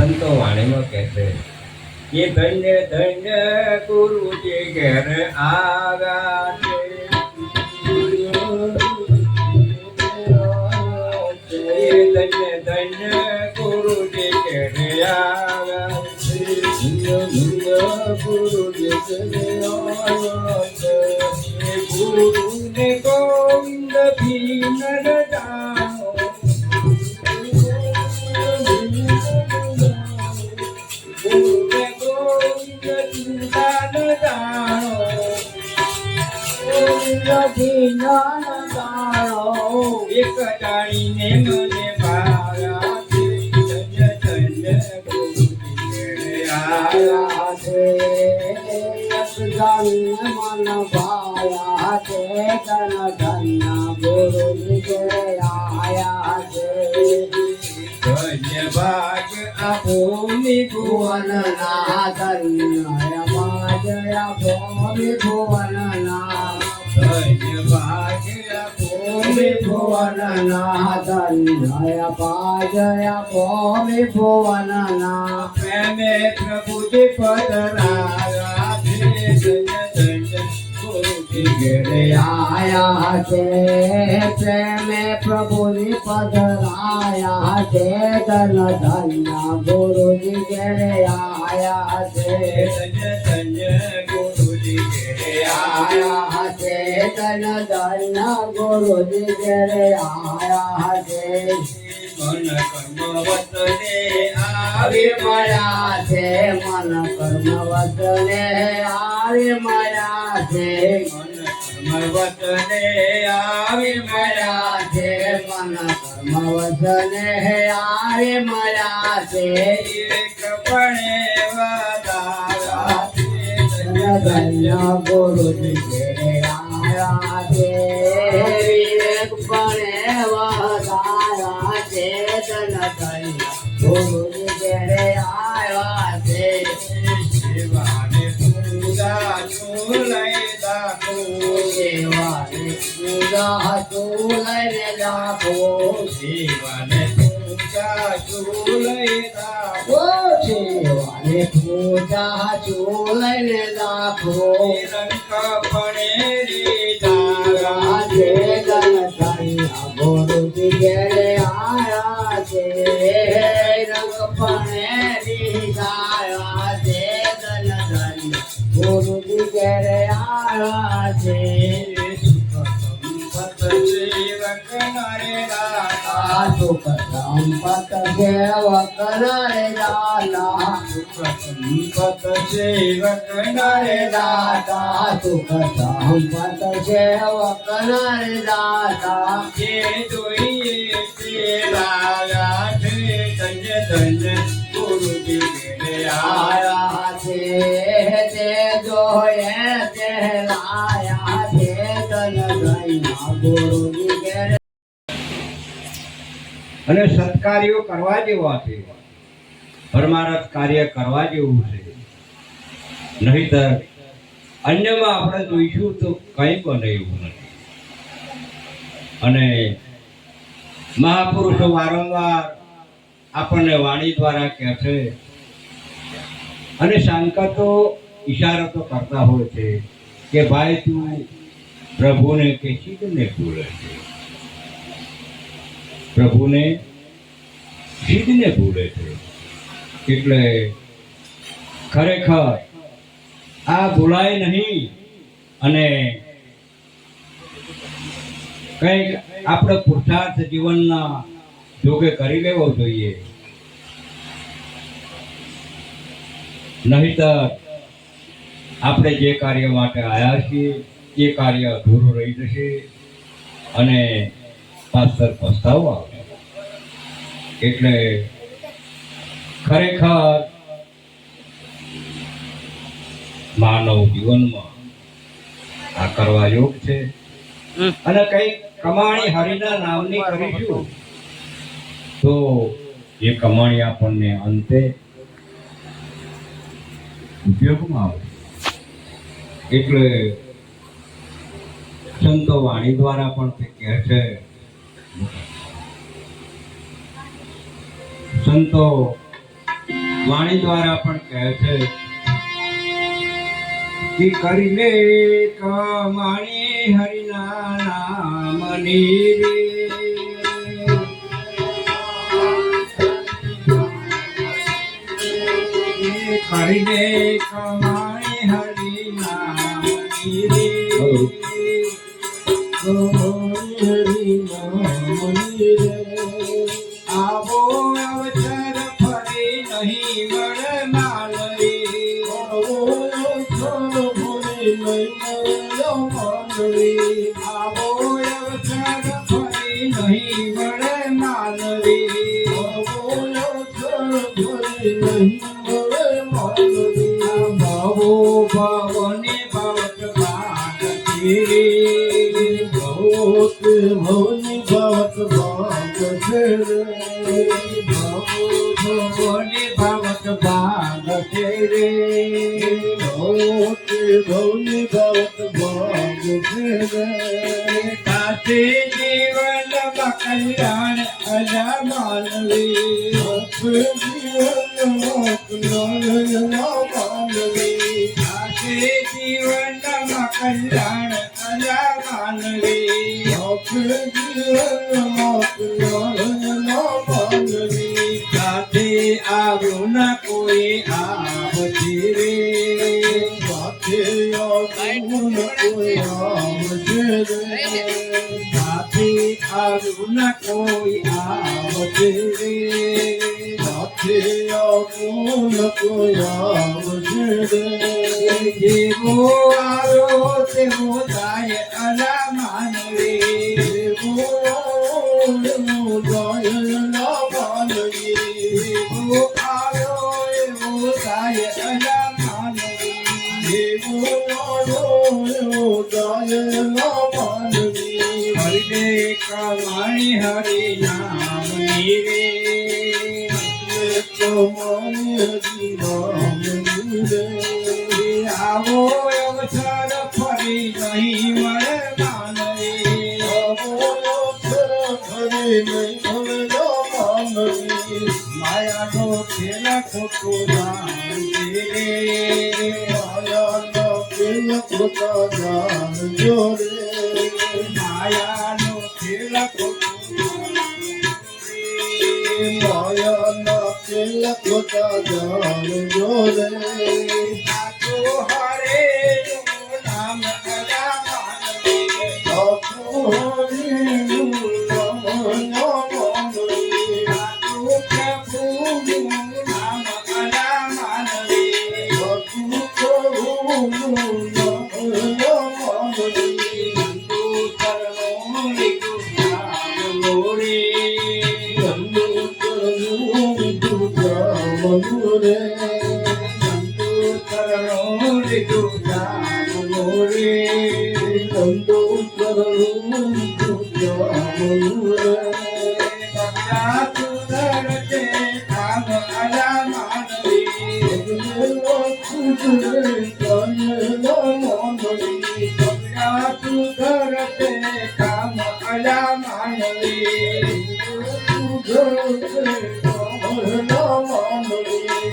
સંતો વાણીમાં કહે છે કે ધન્ય ધન્ય ગુરુજી ઘેર આવ્યા છે. ધન્ય ધન્ય ગુરુજી ઘેર આવ્યા છે. ગુરુજી ઘેર આવ્યા છે. ગુરુને ગોવિંદ ભીમ જાણો. ગુરુને ગોવિંદ ચિંતાન જાણો. એક જાણીને મને ભાવ્યા છે. ધન્ય ધન્ય ગુરુજી ઘેર આવ્યા છે. મન ભાયા છે ધન ધન્ય ગુરુજી ઘેર આયા છે. ધન્ય ભાગ આપો ભુવન ના ધન્ય જયા ભોમિ ભુવન ના. ધન્ય ભાગ આપો ભુવન ના ધન્ય જયા ભોમિ ભુવન ના. પ્રેમે પ્રભુજી પધરાયા છે. ધન્ય ધન્ય ગુરુજી ઘેર આયા છે પ્રેમે પ્રભુની પધરાયા છે. ધન ધન્ય ગુરુજી ઘેર આયા છે. ધન્ય ધન્ય ગુરુજી ઘેર આયા છે. ધન ધન્ય ગુરુજી ઘેર આયા છે. મન કર્મ વતને આવી મળ્યા છે. મન કર્મ વચને આવી મળ્યા છે. મન કર્મ વતને આવી મળ્યા છે. મન કર્મ વચને આવી મળ્યા છે. એકપણે વધારા છે. ધન્ય ધન્ય ગુરુજી ઘેર આયા છે. વિવેકપણે વધારા છે. ધન ધન્ય ગુરુજી ઘેર આયા છે. સેવાને પૂજા લઈ દાખો. સેવાને પૂજા તું લઈને રાખો. સેવાને પૂજા લઈ દાખો. સેવાને પૂજા તું લઈને રાખો. નિરંકપણે રીધારા આજે ધન ધન્ય ગુરુજી ઘેર આયા છે. રંગપણે રીધાયા છે. ધન ધન્ય ગુરુજી ઘેર આયા છે. સંપત સેવક નરે દાતા. સુખ સંપત સેવક નરે દાતા. સંપત સેવક નરે દાતા સુખ સંપત સેવક નરે દાતા. જે જોઈએ તે લાવ્યા છે. ધન્ય ધન્ય ગુરુજી ઘેર આયા છે. તે જોયે તે લાયા છે. ધન ધન્ય ગુરુજી ઘેર. અને સત્કાર્યો કરવા જેવા છે. પરમારથ કાર્ય કરવા જેવું છે. નહીતર અન્યમાં આપણે જોઈશું તો કંઈ બને એવું નથી. અને મહાપુરુષો વારંવાર આપણને વાણી દ્વારા કહે છે અને સંકતો ઈશારતો કરતા હોય છે કે ભાઈ તું પ્રભુને કે સિદ્ધને ભૂલે છે. પ્રભુને સિદ્ધને ભૂલે છે. એટલે ખરેખર આ ભૂલાય નહીં. અને કંઈક આપણે પુરુષાર્થ જીવનના જોગે કરી લેવો જોઈએ. નહીતર આપણે જે કાર્ય માટે આવ્યા છીએ એ કાર્ય અધૂરું રહી જશે અને પાછળ પસ્તાવો આવશે. એટલે ખરેખર માનવ જીવનમાં આ કરવા યોગ છે. અને કંઈક કમાણી હરિના નામની કરીશું તો એ કમાણી આપણને અંતે ઉપયોગમાં આવે. એટલે સંતો વાણી દ્વારા પણ તે કહે છે, સંતો વાણી દ્વારા પણ કહે છે કે કરીને કમાણી હરિના નામની રે કરીને કમાણી હરિના નામની રે આવો અવસર ફરી નહીં મળે માનવી આવો અવસર ફરી નહીં મળે માનવી ભવો ભવને ભવત ભાગ રે ભવની ભવત ભાગ ભવની ભવત ભાગ રે ભવની ભવત ભાગ કાશે જીવન કલ્યાણ અજા માનવી કાશે જીવન કલ્યાણ અજા માનવી સાથે આવ્યું ન કોઈ આવતી રે સાથે આવ્યું ન કોઈ આવતી રે સાથે આવ્યું ન કોઈ આવતી રે સાથે આવ્યું ન કોઈ આવતી રે જેવો આવ્યો તેવો જાય અલા માનવી જેવો જાય અલા માનવી જેવો આવ્યો એવો જાય અલા માનવી જેવો આવ્યો એવો જાય અલા માનવી હરિને કમાણી હરિ નામની રે કમાણી હરિ નામની રે આવો અવસર ફરી નહીં મળે માનવી આવો અવસર ફરી નહીં મળે માનવી માયાનો ખેલ ખોટો જાણજે રે માયાનો ખેલ ખોટો જાણજો રે માયાનો ખેલ ખોટો માયાનો ખેલ ખોટો જાણજો રે હરે નામ અલા માનવી પ્રભુનું નામ અલા માનવી કામ અલા માનવી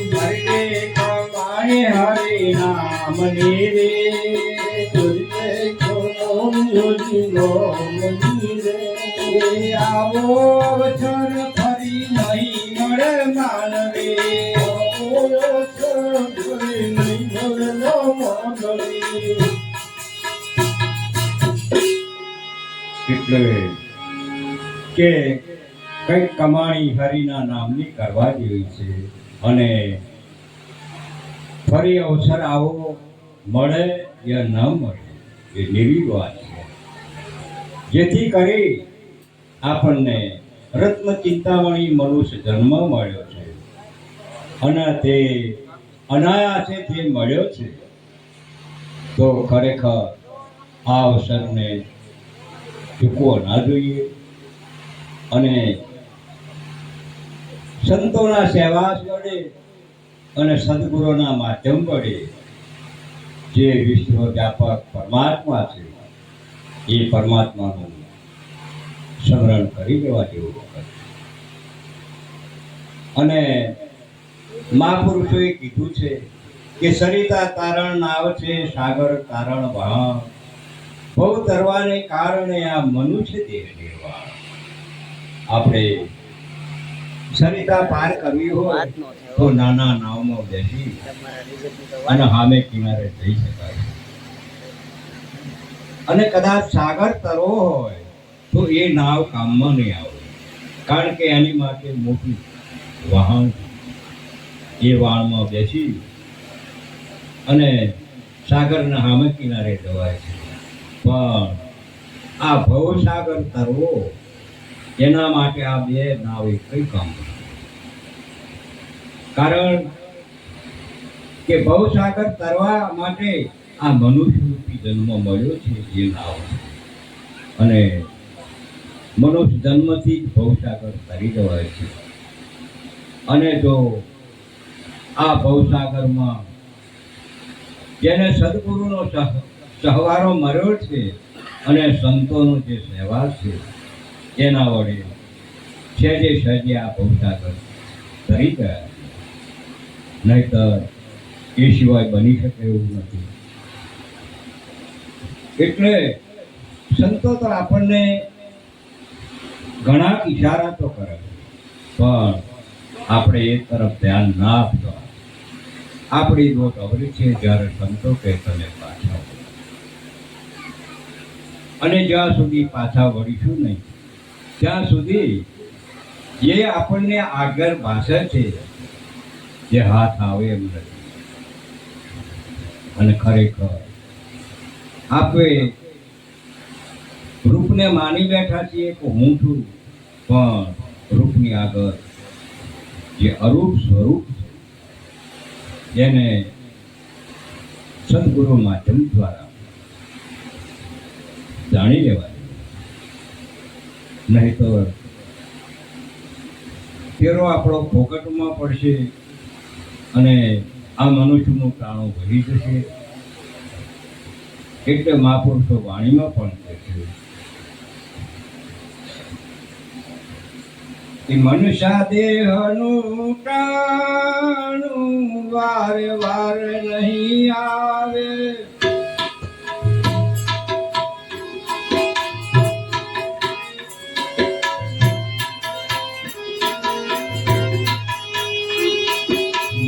હરે કમાણી હરિ નામની રે આવો અવસર ફરી નહીં મળે માનવી એટલે કે કઈક કમાણી હરિના નામની કરવા જેવી છે અને ફરી અવસર આવો મળે યા ન મળે એ નિર્વિધ વાત છે જેથી કરી આપણને રત્ન ચિંતામણી મનુષ્ય જન્મ મળ્યો છે અને તે અનાયાસે જે મળ્યો છે તો ખરેખર આ અવસરને ચૂકવો ના જોઈએ અને સંતોના સેવા વડે અને સદગુરુના માધ્યમ વડે જે વિશ્વ વ્યાપક પરમાત્મા છે એ પરમાત્માનું સ્મરણ કરી લેવા જેવું વખત અને મહાપુરુષોએ કીધું છે કે સરિતા તારણ નાવ છે, સાગર તારણ વહાણ, ભવ તરવાને કારણે આ મનુષ્ય દેહ નિર્વાણ. આપણે સરિતા પાર કરવી હોય તો નાના નાવમાં બેસી અને સામે કિનારે જઈ શકાય. અને કદાચ સાગર તરવો હોય તો એ નાવ કામમાં નહીં આવે, કારણ કે એની માટે મોટું વાહન, એ વાહનમાં બેસી અને સાગરના સામે કિનારે જવાય છે. પણ આ ભવસાગર તરવો એના માટે આ બે નાવ કઈ કામ નથી. કારણ કે ભવસાગર તરવા માટે આ મનુષ્યરૂપી જન્મ મળ્યો છે એ નાવ, અને મનુષ્ય જન્મથી જ ભવસાગર તરી જવાય છે. અને જો આ ભવસાગરમાં જેને સદગુરુનો સહવારો મળ્યો છે અને સંતોનો જે સહેવાસ છે એના વડે સહેજે સહેજે આ ભવસાગર તરી ગયા, નહીતર એ સિવાય બની શકે એવું નથી. એટલે સંતો તો આપણને ઘણા ઈશારા તો કરે, પણ આપણે એ તરફ ધ્યાન ના આપતા. આપણી દોટ અવરી છે જ્યારે સંતો કે તમે પાછા વળો. અને જ્યાં સુધી પાછા વળીશું નહીં ત્યાં સુધી જે આપણને આગળ ભાષે છે જે હાથ આવે એમ નથી. અને ખરેખર આપણે રૂપને માની બેઠા છીએ કે હું છું, પણ રૂપની આગળ જે અરૂપ સ્વરૂપ છે જેને સદગુરુ માધ્યમ દ્વારા જાણી લેવાય, નહીં તો તેરો આપણો ફોકટમાં પડશે અને આ મનુષ્યનું પ્રાણો વહી જશે. એટલે મહાપુરુષો વાણીમાં પણ કહે છે કે મનુષ્ય દેહનું પ્રાણું વારે વાર નહીં આવે.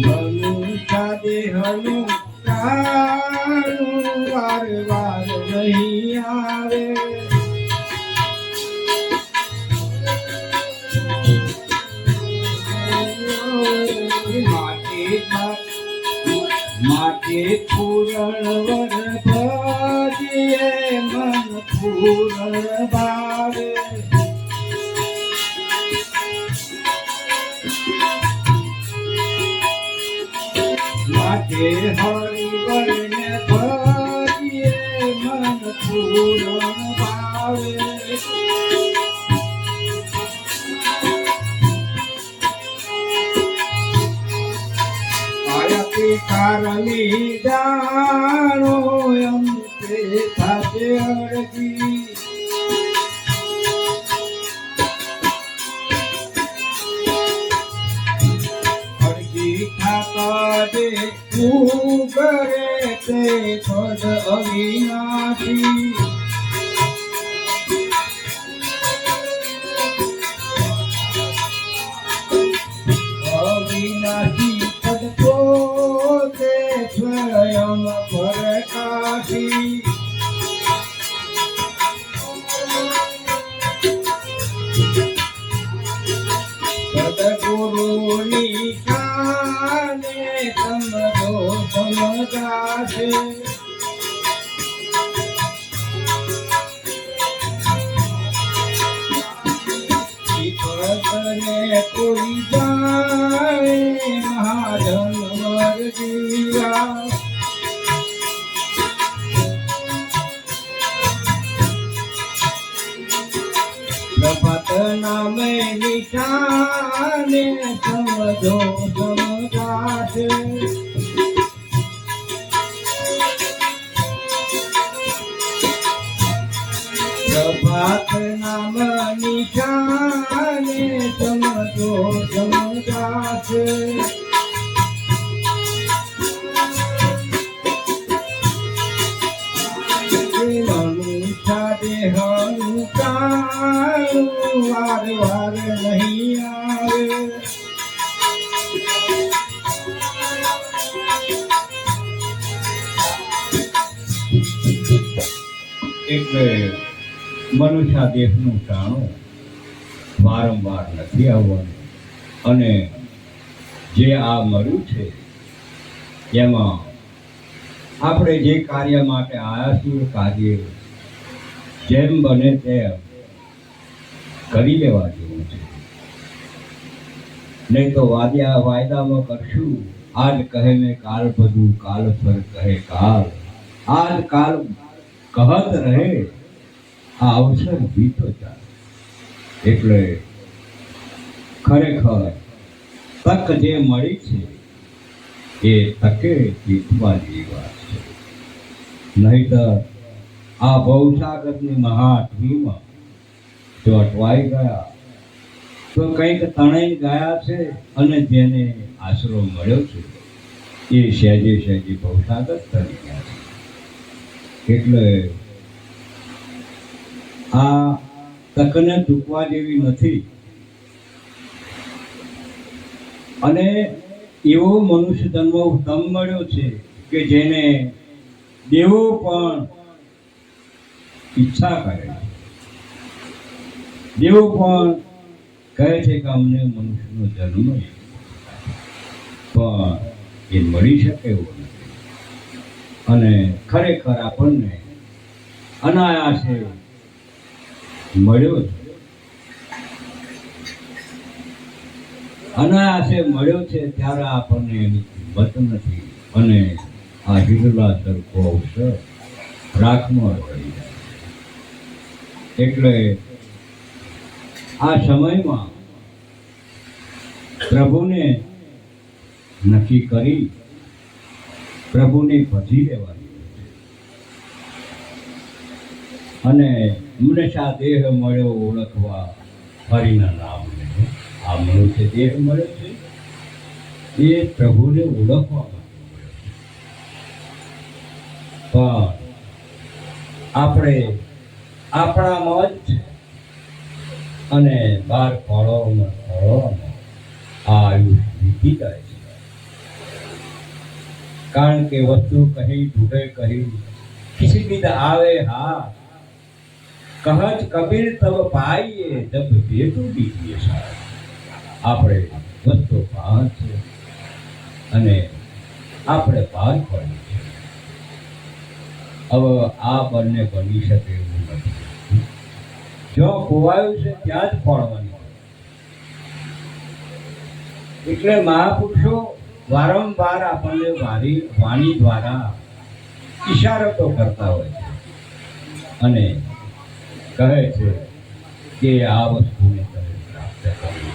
મનુષ્ય દેહનું પ્રાણું વારે વાર નહીં આવે. માટે પૂરણ વર ભજીએ મન પૂરણ ભાવે. માટે હરિવરને ભજીએ મન પૂરણ ભાવે. કારણી જાણો એમ તે થાશે અડગી. અડગી ખાતા દે તું કરે તે પદ અવિનાશી. અવિનાશી પદ પોતે સ્વયં પ્રકાશી. સદગુરુની શાને સમજો સમજાશે. પદને કોઈ જાણે મહાજન વર્ગીયા. પ્રભાત નામે નિશાને સમજો સમજાશે. પ્રભાત નામ નિશાને સમજો સમજાશે. એટલે મનુષ્ય દેહનું ટાણું વારંવાર નથી આવવાનું, અને જે આ મળ્યું છે એમાં આપણે જે કાર્ય માટે આવ્યા છીએ કાર્ય જેમ બને તેમ કરી લેવા જેવું છે. નહીં તો વાયદામાં કરશું આજ કહે મેં કાલ બધું, કાલ પર કહે કાલ, આજ કાલ કહત રહે આ અવસર બીતો ચાલે. એટલે ખરેખર તક જે મળી છે એ તકે જીતવા જેવી વાત છે. નહીંતર આ ભવસાગરની મહાટવીમાં જો અટવાઈ ગયા તો કંઈક તણાઈ ગયા છે, અને જેને આશરો મળ્યો છે એ સહેજે સહેજે ભવસાગર તરી ગયા છે. એટલે આ તકને ચૂકવા જેવી નથી. અને એવો મનુષ્ય જન્મ ઉત્તમ મળ્યો છે કે જેને દેવો પણ ઈચ્છા કરે છે. દેવો પણ કહે છે કે અમને મનુષ્યનો જન્મ પણ એ મળી શકે એવું નથી. અને ખરેખર આપણને અનાયાસે મળ્યો છે, અનાયાસે મળ્યો છે ત્યારે આપણને એની કિંમત નથી, અને આ હિરલા સરખો અવસર રાખમાં પડી જાય. એટલે આ સમયમાં પ્રભુને નક્કી કરી પ્રભુને ભજી લેવાની છે. અને હંમેશા દેહ મળ્યો ઓળખવા હરિના નામને. આ મનુષ્ય દેહ મળ્યો છે એ પ્રભુને ઓળખવા માટે મળ્યો છે. પણ આપણે આપણામાં જ અને બાર ફળોમાં આ આયુષ વીતી જાય છે. કારણ કે વસ્તુ કહી ઢૂંઢે કહી કિસી વિધ આવે હા, કહત કબીર તબ પાઈએ જબ બેટુ દીજીએ સાહેબ. આપણે વસ્તુ પાર છે અને આપણે પાર પડી છે. હવે આ બંને બની શકે એવું નથી. જો ખોવાયું છે ત્યાં જ પડવાનું. એટલે મહાપુરુષો વારંવાર આપણને વાણી દ્વારા ઈશારતો કરતા હોય છે અને કહે છે કે આ વસ્તુને તમે પ્રાપ્ત કરી,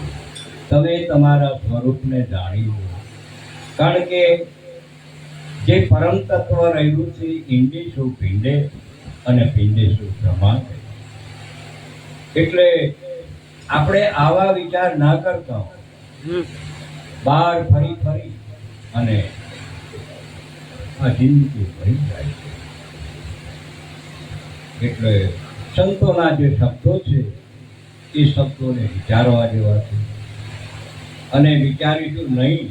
તમે તમારા સ્વરૂપને જાણી લો. કારણ કે જે પરમ તત્વ રહ્યું છે ઇન્ડી શું પિંડે અને પિંડે શું બ્રહ્માંડ. એટલે આપણે આવા વિચાર ના કરતા બહાર ફરી ફરી અને આ જિંદગી ભરી જાય છે. એટલે સંતોના જે શબ્દો છે એ શબ્દોને વિચારવા જેવા છે, અને વિચારીશું નહીં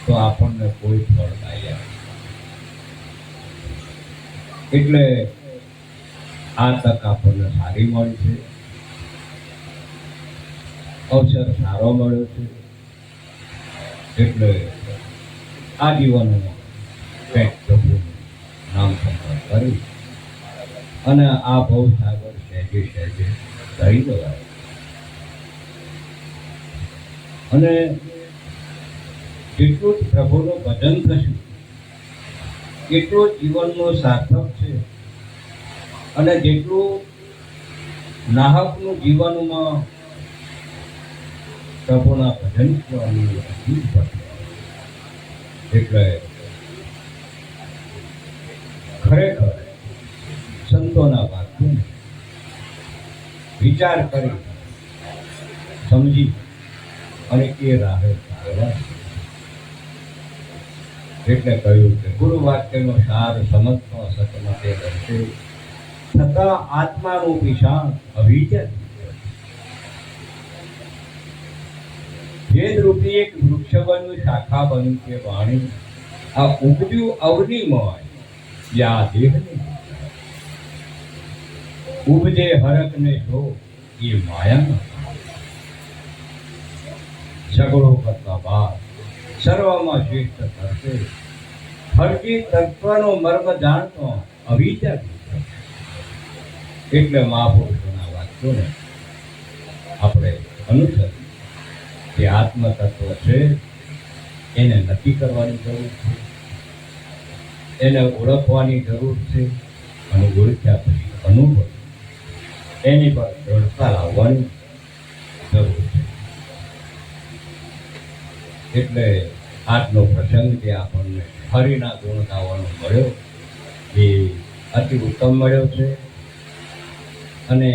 તો આપણને કોઈ ફળ નહીં આવે. એટલે આ તક આપણને સારી મળી છે, અવસર સારો મળ્યો છે. એટલે આ જીવનમાં કંઈક પ્રભુનું નામ સંભાળ કરી અને આ ભવસાગર સહેજે સહેજે તરી દેવાય. અને જેટલું જ પ્રભુનું ભજન થશે એટલું જીવનનું સાર્થક છે, અને જેટલું નાહકનું જીવનમાં પ્રભુના ભજન કરવાનું એટલે ખરેખર સંતોના વાક્યોને વિચાર કરી સમજી અને એ રાહે ચાલવા. એટલે કહ્યું કે ગુરુ વાક્યનો સાર સમજતો સતમાં તે કરશે, છતાં આત્માનું વિશાળ અવિચર વેદ રૂપી એક વૃક્ષ બન્યું, શાખા બન્યું કે વાણી, આ ઉપજ્યું અવનીમય યા દેહની ઉપજે હરક ને જો એ માયા સગળો કરતા બાદ સર્વમાં શ્રેષ્ઠ કરશે હરકી તત્વનો મર્મ જાણતો અવિદ્યા એટલે મહાપુરુષોના વાક્યોને આપણે અનુસરી જે આત્મ તત્વ છે એને નક્કી કરવાની જરૂર છે, એને ઓળખવાની જરૂર છે, અને ઓળખ્યા પછી અનુભવ એની પર દ્રઢતા લાવવાની જરૂર છે. એટલે આજનો પ્રસંગ જે આપણને હરિના ગુણ ગાવાનો મળ્યો એ અતિ ઉત્તમ મળ્યો છે, અને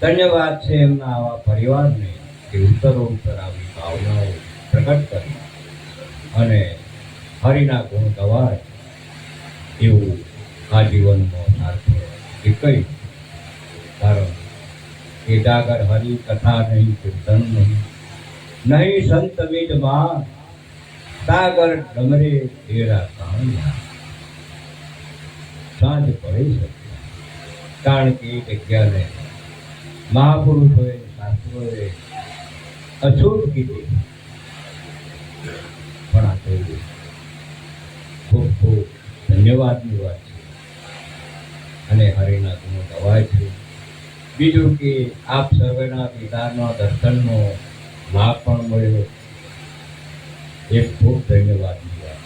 ધન્યવાદ છે એમના આવા પરિવારને કે ઉત્તરોત્તર આવી ભાવનાઓ પ્રગટ કરી અને હરિના ગુણ ગવાય એવું આ જીવનમાં સાર્થક એ કહ્યું. કારણ કે જાગર હરિ કથા નહીં, કીર્તન નહીં, નહીં સંત વિદમાં સાગર ડમરે તેરા કામિયા. સાંજ પડી શકે, કારણ કે એ જગ્યાને મહાપુરુષોએ શાસ્ત્રોએ અછૂત કીધી. પણ આ તો ખૂબ ખૂબ ધન્યવાદની વાત છે, અને હરિના ગુણો ગવાય છે. બીજું કે આપ સર્વેના દીદારના દર્શનનો લાભ પણ મળ્યો, એ ખૂબ ધન્યવાદની વાત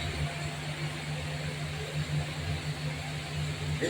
છે.